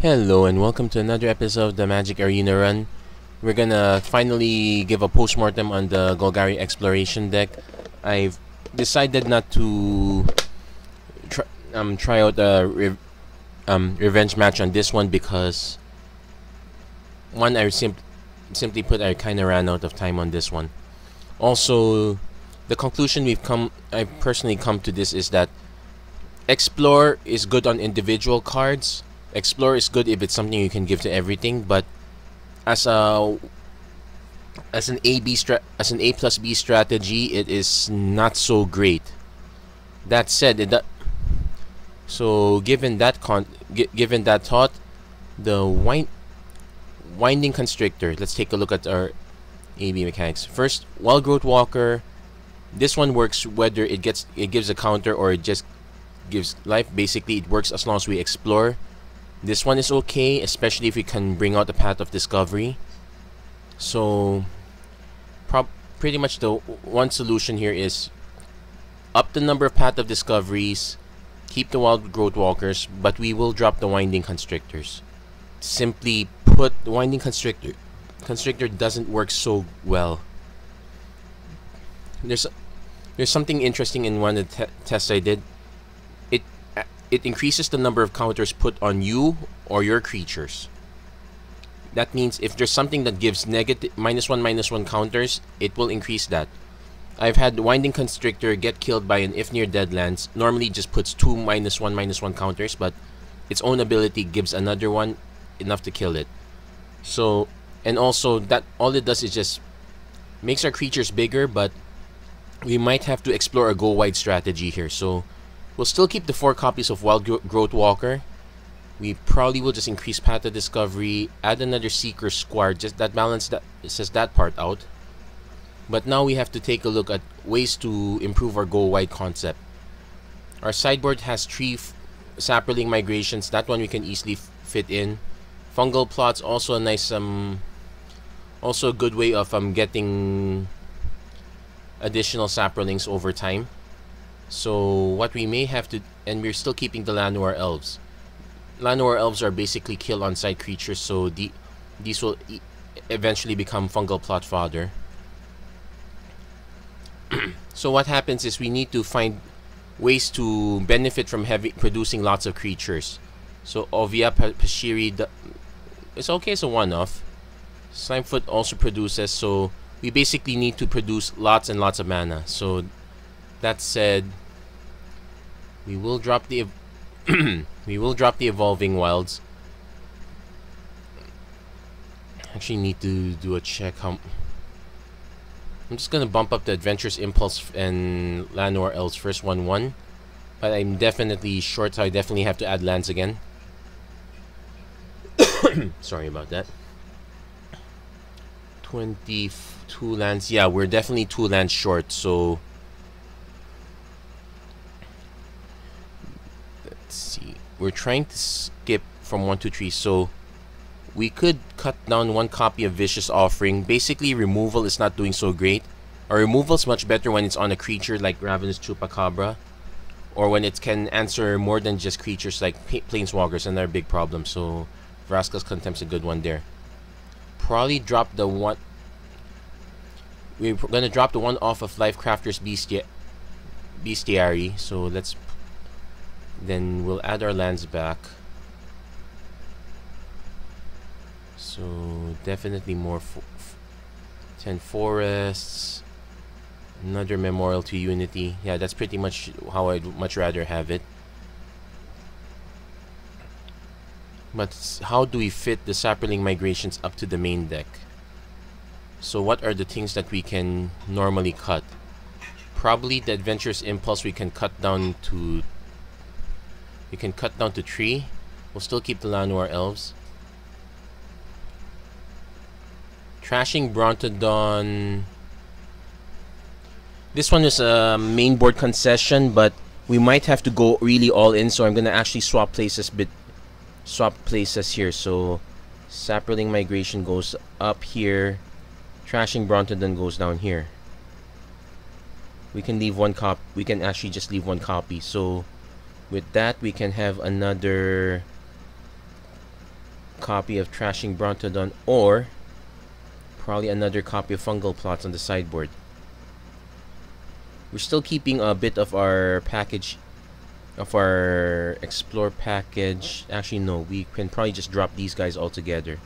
Hello and welcome to another episode of the MTG Arena Run. We're gonna finally give a post-mortem on the Golgari exploration deck. I've decided not to try out a revenge match on this one because one, I simply put, I kinda ran out of time on this one. Also, the conclusion I've personally come to this is that Explore is good on individual cards. Explore is good if it's something you can give to everything, but as an A plus B strategy, it is not so great. That said, given that thought, the Winding Constrictor. Let's take a look at our AB mechanics. First, Wild Growth Walker. This one works whether it gives a counter or it just gives life. Basically, it works as long as we explore. This one is okay, especially if we can bring out the Path of Discovery. So, pretty much the one solution here is up the number of Path of Discoveries, keep the Wild Growth Walkers, but we will drop the Winding Constrictors. Simply put, the Winding Constrictor doesn't work so well. There's something interesting in one of the tests I did. It increases the number of counters put on you or your creatures. That means if there's something that gives negative -1/-1 counters, it will increase that. I've had Winding Constrictor get killed by an If Near Dead Lands. Normally just puts 2 -1/-1 counters, but its own ability gives another one enough to kill it. So, and also that all it does is just makes our creatures bigger, but we might have to explore a go wide strategy here. So we'll still keep the 4 copies of Wild Growth Walker. We probably will just increase Path of Discovery, add another Seeker Squad, just that says that part out. But now we have to take a look at ways to improve our go wide concept. Our sideboard has 3 Saproling Migrations. That one we can easily fit in. Fungal Plots, also a nice also a good way of getting additional Saprolings over time. So what we may have to, and we're still keeping the Llanowar Elves. Llanowar Elves are basically kill on-site creatures, so these will eventually become fungal plot fodder. So what happens is we need to find ways to benefit from producing lots of creatures. So Ovia Pashiri it's okay as a one-off. Slimefoot also produces, so we basically need to produce lots and lots of mana. So that said, we will drop the Evolving Wilds. Actually need to do a check how. I'm just gonna bump up the Adventurous Impulse and Llanowar Elves first 1/1, but I'm definitely short, so I definitely have to add lands again. Sorry about that. 22 lands. Yeah, we're definitely 2 lands short, so let's see. We're trying to skip from 1 to 3, so we could cut down 1 copy of Vicious Offering. Basically, removal is not doing so great. Our removal is much better when it's on a creature like Ravenous Chupacabra, or when it can answer more than just creatures like Planeswalkers, and they're a big problem. So Vraska's Contempt's a good one there. Probably drop the one. We're gonna drop the one off of Lifecrafter's Bestiary. So then we'll add our lands back. So definitely more 10 forests. Another Memorial to Unity. Yeah, that's pretty much how I'd much rather have it. But how do we fit the Saproling Migrations up to the main deck? So what are the things that we can normally cut? Probably the Adventurous Impulse we can cut down to 3. We'll still keep the Llanowar Elves. Trashing Brontodon. This one is a main board concession, but we might have to go really all in, so I'm gonna actually swap places here. So Saproling Migration goes up here. Trashing Brontodon goes down here. We can leave 1 copy. We can actually just leave 1 copy. So with that, we can have another copy of Trashing Brontodon, or probably another copy of Fungal Plots on the sideboard. We're still keeping a bit of our package, of our Explore package. Actually, no, we can probably just drop these guys all together.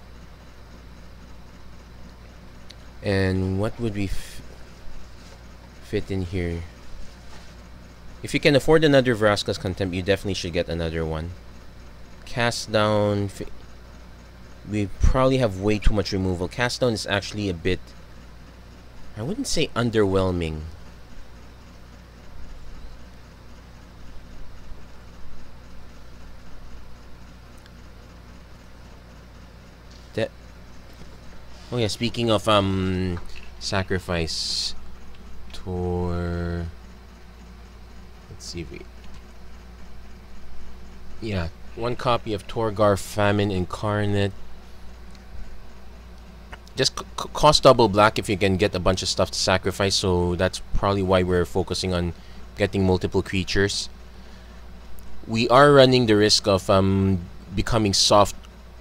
And what would we fit in here? If you can afford another Vraska's Contempt, you definitely should get another one. Cast Down, we probably have way too much removal. Cast Down is actually a bit, I wouldn't say underwhelming. Oh yeah, speaking of sacrifice, Tor, let's see if we, yeah, one copy of Torgar Famine Incarnate. Just cost double black if you can get a bunch of stuff to sacrifice, so that's probably why we're focusing on getting multiple creatures. We are running the risk of becoming soft.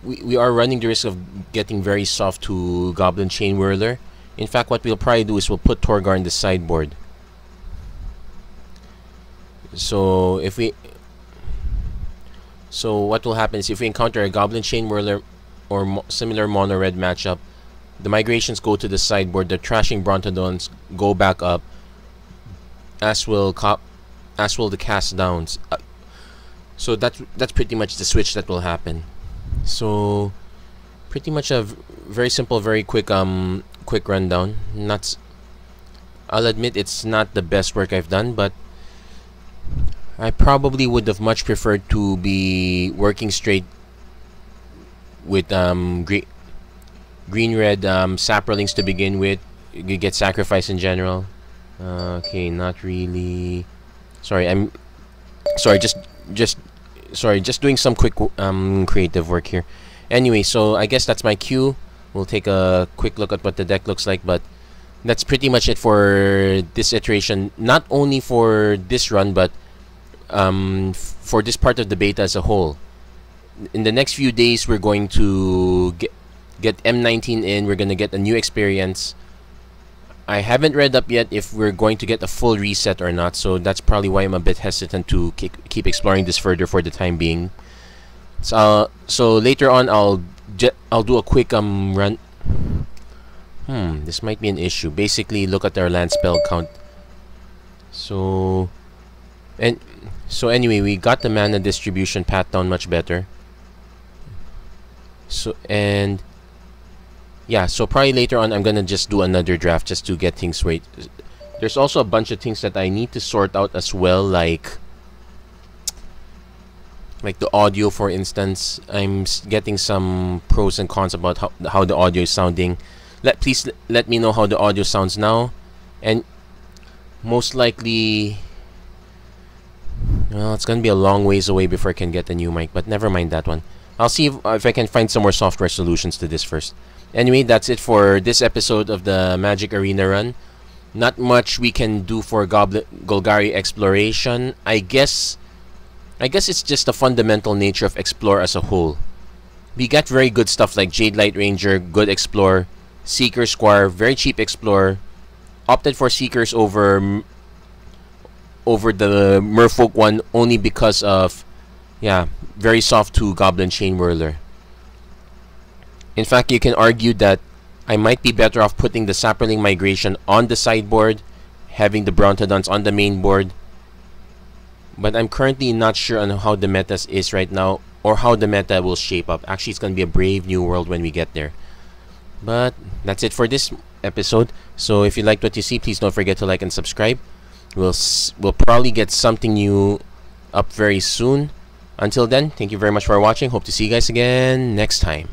We are running the risk of getting very soft to Goblin Chain Whirler. In fact, what we'll probably do is we'll put Torgar in the sideboard. So if we, so what will happen is if we encounter a Goblin Chain Whirler or similar mono red matchup, the migrations go to the sideboard, the Trashing Brontodons go back up, as will the cast downs. So that's pretty much the switch that will happen. So pretty much a very simple, very quick quick rundown. I'll admit it's not the best work I've done, but I probably would have much preferred to be working straight with green-red Saprolings to begin with. You get sacrifice in general. Okay, not really. Sorry, I'm sorry. Just doing some quick creative work here. Anyway, so I guess that's my cue. We'll take a quick look at what the deck looks like, but that's pretty much it for this iteration. Not only for this run, but for this part of the beta as a whole. In the next few days, we're going to get M19 in. We're going to get a new experience. I haven't read up yet if we're going to get a full reset or not, so that's probably why I'm a bit hesitant to keep exploring this further for the time being. So later on, I'll do a quick run. This might be an issue. Basically, look at our land spell count. So anyway, we got the mana distribution pat down much better. Yeah, so probably later on I'm gonna just do another draft just to get things right. There's also a bunch of things that I need to sort out as well, like the audio, for instance. I'm getting some pros and cons about how the audio is sounding. Please let me know how the audio sounds now, and most likely, well, it's gonna be a long ways away before I can get a new mic, but never mind that one. I'll see if I can find some more software solutions to this first. Anyway, that's it for this episode of the Magic Arena Run. Not much we can do for Golgari Exploration. I guess it's just the fundamental nature of Explore as a whole. We got very good stuff like Jade Light Ranger, good Explore, Seeker Squire, very cheap Explore. Opted for Seekers over the Merfolk one only because of, yeah, very soft to Goblin Chain Whirler. In fact, you can argue that I might be better off putting the Saproling Migration on the sideboard, having the Brontodons on the main board. But I'm currently not sure on how the meta is right now, or how the meta will shape up. Actually, it's going to be a brave new world when we get there. But that's it for this episode. So if you liked what you see, please don't forget to like and subscribe. We'll probably get something new up very soon. Until then, thank you very much for watching. Hope to see you guys again next time.